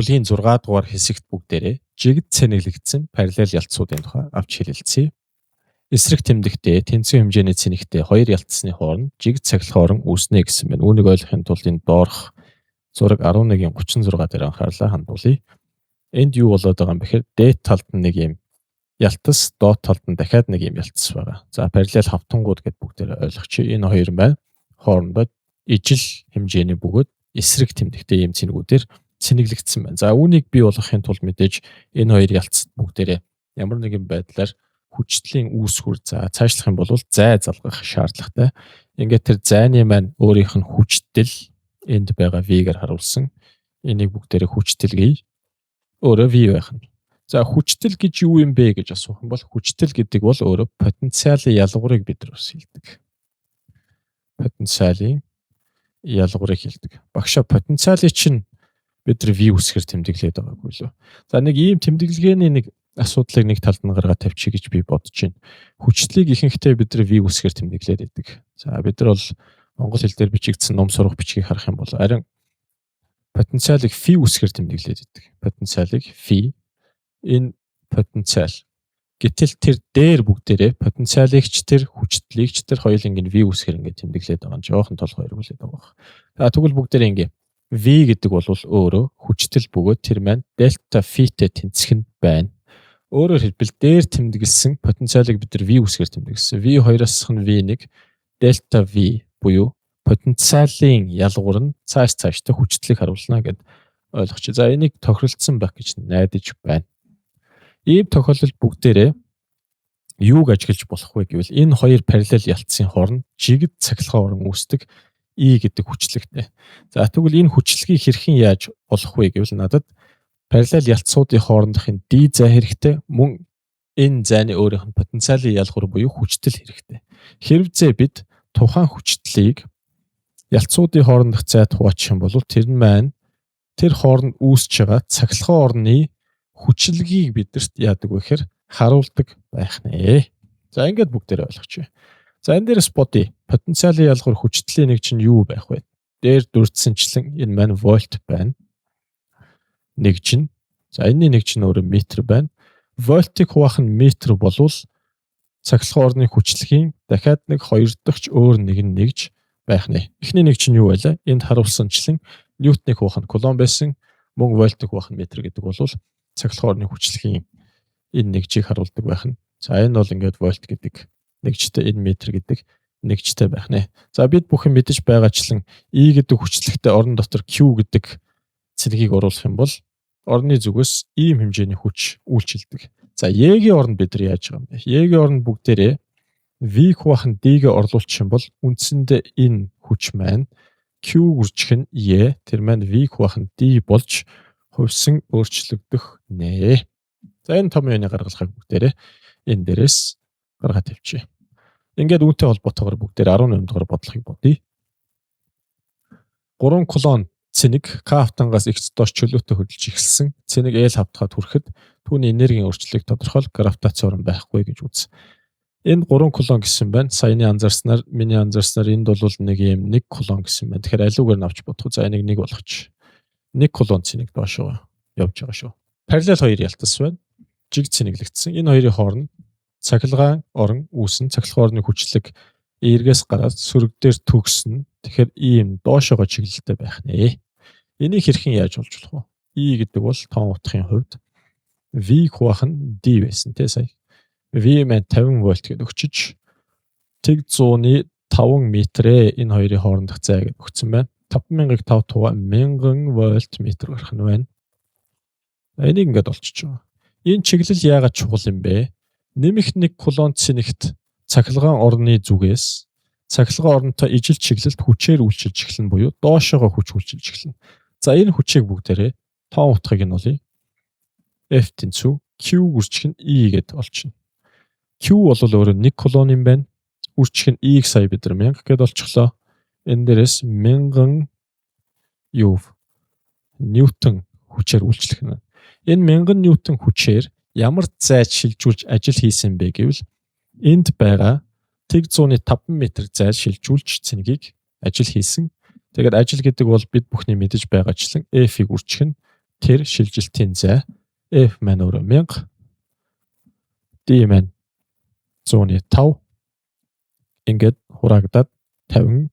бүлгийн 6 дугаар хэсэгт бүгдээрээ жигд цэнэглэгдсэн параллел ялцуудын тухай авч хэлэлцье. Эсрэг тэмдэгтээ тэнцвэр хэмжээний цэнэгтээ хоёр ялцсны хооронд жигд цахилгаан орон үүснэ гэсэн байна. Үүнийг ойлгохын тулд энэ доорх зураг 11:36 дээр анхаарлаа хандуулъя. Энд юу болоод байгаа юм бэхээр дээд талд нь нэг юм ялтас, доод талд нь дахиад нэг юм ялтас байгаа. За параллел хавтангууд гэдээ бүгдээрээ ойлгочих. Энэ хоёр байна. Хоорондоо ижил хэмжээний бөгөөд эсрэг тэмдэгтээ ийм цэнэгүүдээр цэнэглэгдсэн байна. За үүнийг бий болгохын тулд мэдээж энэ хоёр ялцад бүгдээрээ ямар нэгэн байдлаар хүчтлийн үүсгүр цаашлах юм бол зай залгах шаардлагатай. Ингээд тэр зайны маань өөрийнх нь хүчтэл энд байгаа V-гээр харуулсан. Энийг бүгдээрээ хүчтэл гээе. Өөрөө V байх нь. За хүчтэл гэж юу юм бэ гэж асуух юм бол хүчтэл гэдэг бол өөрөө потенциалын ялгуурыг бид нар бас хэлдэг. Потенциалын ялгуурыг хэлдэг. Багшаа потенциалыг чинь бид нар V үсгээр тэмдэглээд байгаагүй лөө. За нэг ийм тэмдэглэгээний нэг асуудлыг нэг талд нь гаргаад тавьчих гэж би бодож байна. Хүчтлийг ихэнхдээ бид нар V үсгээр тэмдэглээд байдаг. За бид нар бол монгол хэл дээр бичигдсэн ном сурах бичгийг харах юм бол харин потенциалыг φ үсгээр тэмдэглээд байдаг. Потенциалыг φ энэ потенциал. Гэтэл тэр дээр бүгдээрээ потенциалыгч тэр хүчтлийгч тэр хоёуланг нь V үсгээр ингээд тэмдэглээд байгаа юм. Жохон толгой эргүүлээд байгаа. За тэгвэл бүгдээрээ ингээд V гэдэг бол өөрөө хүчтэл бөгөөд тэр маань дельта φ-тэй тэнцэх нь байна. Өөрөөр хэлбэл дээр тэмдэглэсэн потенциалыг бид нар V үсгээр тэмдэглэсэн. V2-аас нь V1 дельта V буюу потенциалын ялгуур нь цааштай хүчтлийг харуулна гэд ойлгочих. За энийг тохиролцсон байх гэж найдаж байна. Ийм тохиолдолд бүгдээрээ юуг ажиглаж болох вэ гэвэл энэ хоёр параллел ялцсын хооронд жигд цахилгаан орон үүсдэг E гэдэг хүчлэгтэй. За тэгвэл энэ хүчлэгийг хэрхэн яаж олох вэ гэвэл надад параллел ялцуудын хоорондохын D зай хэрэгтэй, мөн энэ зайны өөрийнх нь потенциалын ялгуур буюу хүчтэл хэрэгтэй. Хэрвээ бид тухайн хүчлийг ялцуудын хоорондох зайд хуваачих юм бол тэр нь маань тэр хооронд үүсэж байгаа цахилгаан орны хүчлэгийг бидэрт яадаг вэ гэхээр харуулдаг байх нэ. За ингээд бүгдээрээ ойлгочих. За энэ дээрээс бодъё. Потенциалын ялгуур хүчтлийн нэг чинь юу байх вэ? Дээр дүрдсэнчлэн энэ маань вольт байна. Нэг чинь. За энэний нэг чинь өөрөө метр байна. Вольтыг хуваах нь метр болвол цахилгаан орны хүчлэгийн дахиад нэг хоёр дахь өөр нэг нь нэгж байх нэ. Эхний нэг чинь юу байлаа? Энд харуулсанчлан ньютоныг хуваах нь кулон байсан. Мөн вольтыг хуваах нь метр гэдэг бол цахилгаан орны хүчлэгийн энэ нэгжийг харуулдаг байх нь. За энэ бол ингээд вольт гэдэг нэгжтэй, энэ метр гэдэг нэгжтэй байх нэ. За бид бүхэн мэдэж байгаачлан E гэдэг хүчлэгтэй орон дотор Q гэдэг цэнэгийг оруулах юм бол орны зүгээс ийм хэмжээний хүч үйлчилдэг. За E-гийн оронд бид нар яаж байгаа юм бэ? E-гийн оронд бүгдээрээ V хуваах нь D-гээ орлуулчих юм бол үндсэндээ энэ хүч маань Q үржих нь E, тэр маань V хуваах нь D болж хувьсан өөрчлөгдөх нэ. За энэ том юуны гаргалахыг бүгдээрээ энэ дээрээс гаргаад тавьчих. Ингээд үүнтэй холбоотойгоор бүгдээр 18 дугаар бодлогыг бодъё. 3 кулон цэнэг К хавтангаас X доош чөлөөтэй хөдөлж эхэлсэн. Цэнэг L хавтгаад хүрэхэд түүний энергийн өөрчлөлийг тодорхойлох гравитац орон байхгүй гэж үз. Энэ 3 кулон гэсэн байна. Саяны анзаарснаар, миний анзаарснаар энд бол нэг юм 1 кулон гэсэн байна. Тэгэхээр аливаар нь авч бодох. За энийг 1 болгочих. 1 кулон цэнэг доошоо явж байгаа шүү. Параллел хоёр ялтас байна. Жиг цэнэглэгдсэн. Энэ хоёрын хооронд цахилгаан орон үүсэн. Цахилгаан орны хүчлэг эргээс гараад сөрөг дээр төгснө. Тэгэхээр ийм доошоогоо чиглэлтэй байх нэ. Энийг хэрхэн яаж болж болох вэ? E гэдэг бол тоон утгын хувьд V хуваах нь D байсан тий сая. V маань 50 вольт гэж өгчөж тэг 100-ны 5 метрээ энэ хоёрын хоорондох зай гэж өгсөн байна. 5000-ыг 5 туваа 1000 вольт метр гарах нь байна. Энийг ингээд олчиж байгаа. Энэ чиглэл яагаад чухал юм бэ? Нэмэх 1 кулон цэнэгт цахилгаан орны зүгээс цахилгаан оронтой ижил чиглэлд хүчээр үйлчилж эхэлнэ буюу доошоогоо хүч үйлчилж эхэлнэ. За энэ хүчийг бүгдээрээ тоон утгыг нь олъё. F тэнцүү Q үржих нь E гэд олчихно. Q бол өөрөө 1 кулон юм байна. Үржих нь E-г сая бид нар 1000 гэд олчихлоо. Энэ дээрээс 1000 ньютон хүчээр үйлчлэх нь. Энэ 1000 ньютон хүчээр ямар зайд шилжүүлж ажил хийсэн бэ гэвэл энд байгаа тэг 100-ны 5 метр зайд шилжүүлж цэнэгийг ажил хийсэн. Тэгээд ажил гэдэг бол бид бүхний мэдэж байгаачлан F-ийг үржих нь тэр шилжилтийн зай F маань өөрөө 1000, D маань 105 ингээд хураагдаад 50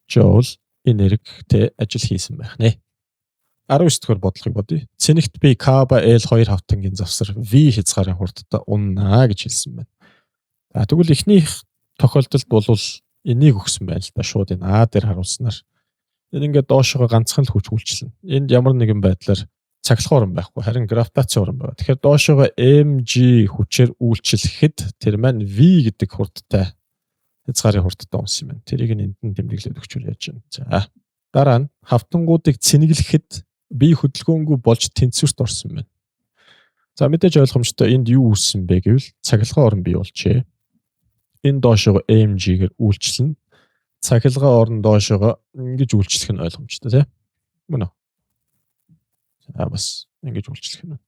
joule энергитэй ажил хийсэн байх нэ. 19 дахь бодлогыг бодъё. Цэнэгт би K ба L хоёр хавтангийн завсар V хязгаарын хурдтай уннаа гэж хэлсэн байна. Тэгвэл эхнийх тохиолдолд бол энийг өгсөн байна л да. Шууд энэ А дээр харуулснаар энэ ингээд доошоо ганцхан л хүч үйлчилнэ. Энд ямар нэгэн байдлаар цахилгаан орон байхгүй, харин гравитаци орон байгаа. Тэгэхээр доошоо mg хүчээр үйлчлэхэд тэр маань V гэдэг хурдтай хязгаарын хурдтай унсан юм байна. Тэрийг энд нь тэмдэглээд өгчүүл яаж байна. За дараа нь хавтангуудыг цэнэглэхэд бие хөдөлгөөнгүй болж тэнцвэрт орсон байна. За мэдээж ойлгомжтой энд юу үүссэн бэ гэвэл цахилгаан орон бий болжээ. Энэ доошоо mg-гээр үйлчлэн цахилгаан орон доошоо ингэж үйлчлэх нь ойлгомжтой тийм. Мөн үү? Бас ингэж үйлчлэх юм.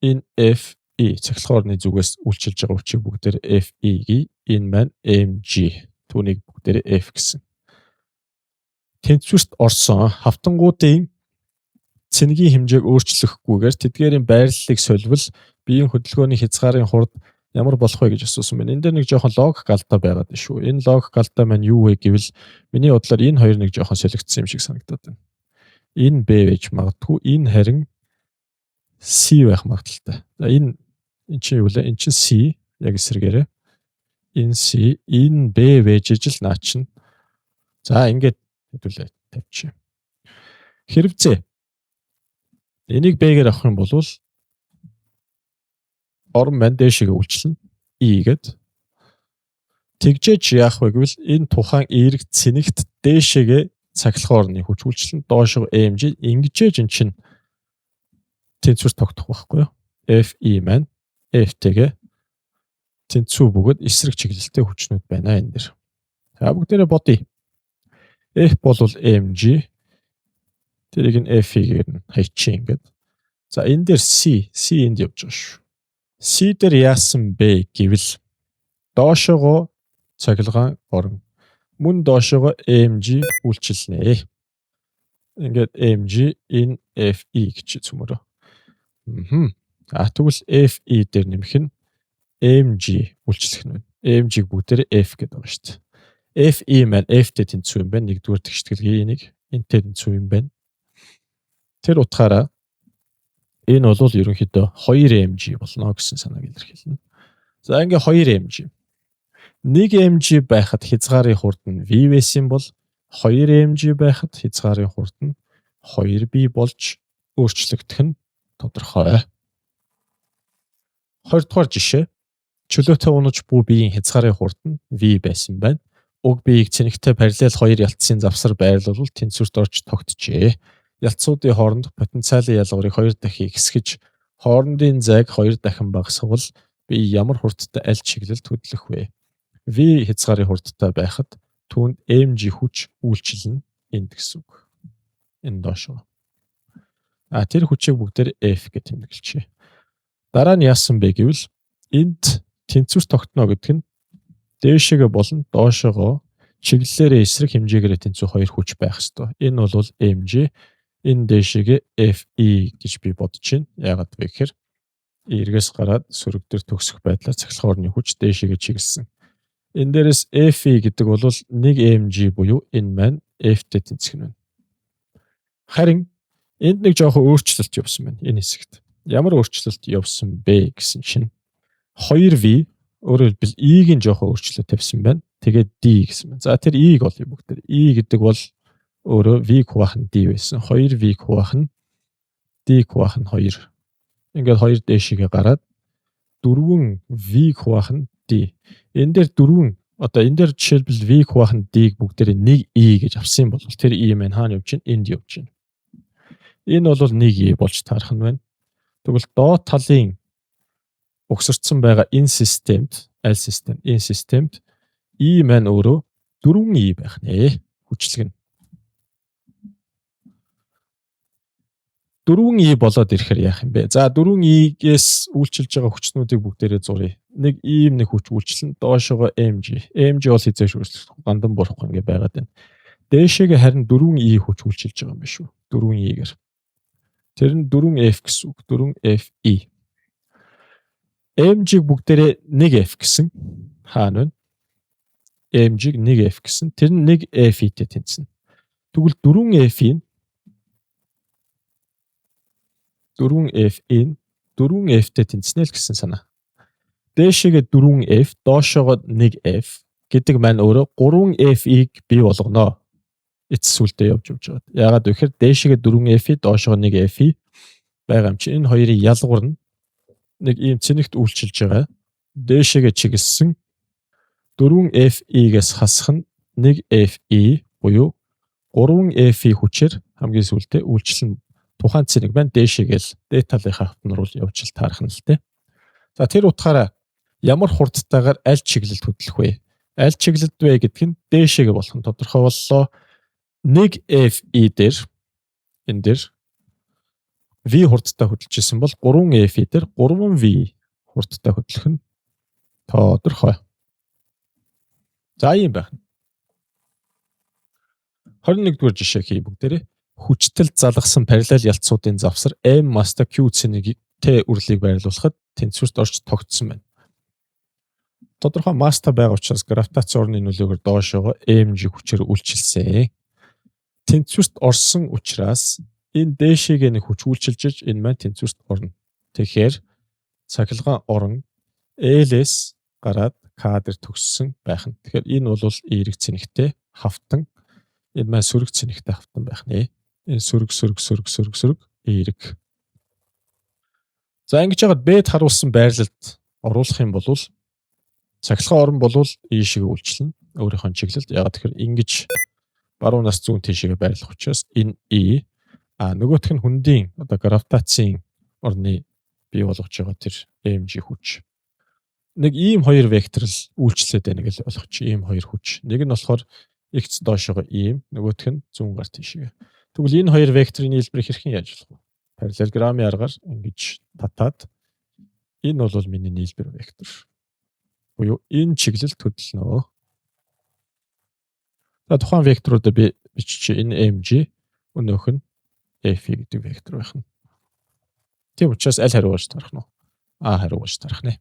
Энэ Fe цахилгаан орны зүгээс үйлчилж байгаа хүчийг бүгдээр Fe-г энэ маань mg түүнийг бүгдээр F гэсэн. Тэнцвэрт орсон хавтангуудын цэнэгийн хэмжээг өөрчлөхгүйгээр тэдгээрийн байрлалыг соливол биеийн хөдөлгөөний хязгаарын хурд ямар болох вэ гэж асуусан байна. Энд дээр нэг жоохон логик алдаа байгаад байна шүү. Энэ логик алдаа маань юу вэ гэвэл миний бодлоор энэ хоёр нэг жоохон солигдсон юм шиг санагдаад байна. Энэ B байж магадгүй, энэ харин C байх магадaltaй. За энэ чинь юу вэ? Энэ чинь C яг эсрэгээрээ. Энэ C, энэ B байж ижил наа чинь. За ингээд хэдүүлээ тавьчих. Хэрвээ энийг B-гээр авах юм бол орон маань дээшээ үйлчлэн E гээд тэгжээч яах вэ гэвэл энэ тухайн эерэг цэнэгт дээшээгээ цахилгаан орны хүч үйлчлэн доошоо mg ингэжээж эн чинь тэнцвэр тогтох байхгүй юу? Fe маань F-тэйгээ тэнцүү бөгөөд эсрэг чиглэлтэй хүчнүүд байна энэ дэр. За бүгдээрээ бодъё. F бол mg тэрийг нь F-гээр нь хайчих ингээд. За энэ дээр C энд явж байгаа шүү. C дээр яасан бэ гэвэл доошоо цахилгаан орон мөн доошоо mg үйлчилнэ. Ингээд mg in Fe гэж зүмөрөө. Тэгвэл Fe дээр нэмэх нь mg үйлчлэх нь. mg бүгдээр F гэдэг байгаа шүү дээ. Fe маань F-тэй тэнцүү юм байна. Нэгдүгээр тэгшгэлгийн энийг энтэй тэнцүү юм байна. Тэр утгаараа энэ бол ерөнхийдөө 2 mg болно гэсэн санааг илэрхийлнэ. За ингээ 2 mg. 1 mg байхад хязгаарын хурд нь V байсан бол 2 mg байхад хязгаарын хурд нь 2V болж өөрчлөгдөх нь тодорхой. 20 дугаар жишээ. Чөлөөтэй унаж буй биеийн хязгаарын хурд нь V байсан байна. Уг биеийг цэнэгтэй параллел хоёр ялцсан завсар байрлуулвал тэнцвэрт орж тогтжээ. Ялцуудын хооронд потенциалын ялгарыг 2 дахин ихсгэж хоорондын зайг 2 дахин багасгавал бие ямар хурдтай аль чиглэлд хөдлөх вэ? V хязгаарын хурдтай байхад түүнд mg хүч үйлчилнэ энд гэсэн үг. Энэ доошоо. Тэр хүчийг бүгдээр F гэж тэмдэглэжээ. Дараа нь яасан бэ гэвэл энд тэнцвэр тогтно гэдэг нь дээшээгээ болон доошоогоо чиглэлээрээ эсрэг хэмжээгээр тэнцүү хоёр хүч байх ёстой. Энэ бол mg, энэ дээшээгээ Fe гэж би бодож байна. Яагаад вэ гэхээр эргээс гараад сөрөг дээр төгсөх байдлаар цахилгаан орны хүч дээшээгээ чиглэсэн. Энэ дээрээс Fe гэдэг бол 1 mg буюу энэ маань F-тэй тэнцэх нь байна. Харин энд нэг жоохон өөрчлөлт явсан байна энэ хэсэгт. Ямар өөрчлөлт явсан бэ гэсэн чинь 2V өөрөөр хэлбэл E-ийн жоохон өөрчлөлт тавьсан байна. Тэгээд D гэсэн байна. За тэр E-г олъё бүгдээр. E гэдэг бол өөрөө V хуваах нь D байсан. 2V хуваах нь D хуваах нь 2. Ингээд 2 дээшээгээ гараад 4V хуваах нь D. Энэ дээр 4 одоо энэ дээр жишээлбэл V хуваах нь D-г бүгдээр 1E гэж авсан бол тэр E маань хаана явж байна? Энд явж байна. Энэ бол 1E болж таарах нь байна. Тэгвэл доод талын угсарцсан байгаа энэ системд энэ системд E маань өөрөө 4E байх нэ. Хүчлэг нь 4E болоод ирэхээр яах юм бэ? За 4E-гээс үйлчилж байгаа хүчнүүдийг бүгдээрээ зуръя. Нэг нэг хүч үйлчлэн доошоогоо mg бол хязгаарч өөрчлөхгүй гандан бурахгүй ингэ байгаад байна. Дээшээгээ харин 4e хүч үйлчилж байгаа юм биш үү? 4e-гээр. Тэр нь 4f гэсэн үг. 4fe. mg-г бүгдээрээ 1f гэсэн. Хаана вэ? mg-г 1f гэсэн. Тэр нь 1f-тэй тэнцэнэ. Тэгвэл 4f-ийн 4f-тэй тэнцэнэ л гэсэн санаа. Дээшээгээ 4f, доошоогоо 1f гэдэг маань өөрөө 3f-ийг бий болгоно. Эцсүүлдээ явж байгаа. Яагаад вэ гэхээр дээшээгээ 4f, доошоогоо 1f байгаа юм чи энэ хоёрын ялгуур нь нэг ийм цэнэгт үйлчилж байгаа. Дээшээгээ чиглэсэн 4fe-гээс хасах нь 1fe буюу 3f-ийн хүчээр хамгийн сүүлдээ үйлчлэн тухайн цэнэг байна. Дээшээгээл дээд талынхаа хавтан руу явж таарах нь л дээ. За тэр утгаараа ямар хурдтайгаар аль чиглэлд хөдлөх вэ? Аль чиглэлд вэ гэдг нь дээшээгээ болох нь тодорхой боллоо. 1fe дээр энэ дээр v хурдтай хөдлөж исэн бол 3fe дээр 3v хурдтай хөдлөх нь тодорхой. За ийм байх. 21-р жишээ хий бүгдээрээ. Хүчтэл залгасан параллел ялцуудын завсар m маста q цэнэгтэй үрлийг байрлуулахад тэнцвэрт орж тогтсон байна. Тодорхой маста байгаа учраас гравитаци орны нөлөөгөөр доошоогоо mg хүчээр үйлчилсэн. Тэнцвэрт орсон учраас энэ дээшээгээ нэг хүч үйлчилж энэ маань тэнцвэрт орно. Тэгэхээр цахилгаан орон L-с гараад K дээр төгссөн байх нь. Тэгэхээр энэ бол эерэг цэнэгтэй хавтан. Энэ маань сөрөг цэнэгтэй хавтан байх нэ. Энэ сөрөг эерэг. За ингэж яагаад B-д харуулсан байрлалд оруулах юм бол цахилгаан орон бол ийшээ үйлчлэнэ. Өөрийнхөө чиглэлд. Яагаад тэгэхээр ингэж баруунаас зүүн тийшээ байрлах учраас энэ E нөгөөх нь хүндийн одоо гравитацийн орны бий болгож байгаа тэр mg хүч. Нэг ийм хоёр вектор л үйлчлээд байна гэж ойлгох чи ийм хоёр хүч. Нэг нь болохоор x доошоогоо ийм, нөгөөх нь зүүн гар тийшээ. Тэгвэл энэ хоёр векторын нийлбэрийг хэрхэн яаж болох вэ? Параллелограммын аргаар ингэж татаад энэ бол миний нийлбэр вектор. Буюу энэ чиглэлд хөдлөнө. За тухайн векторуудыг би бичиж энэ mg өнөөх нь f гэдэг вектор байх нь. Тийм учраас аль хариу болж тарах нь вэ? А хариу болж тарах нэ.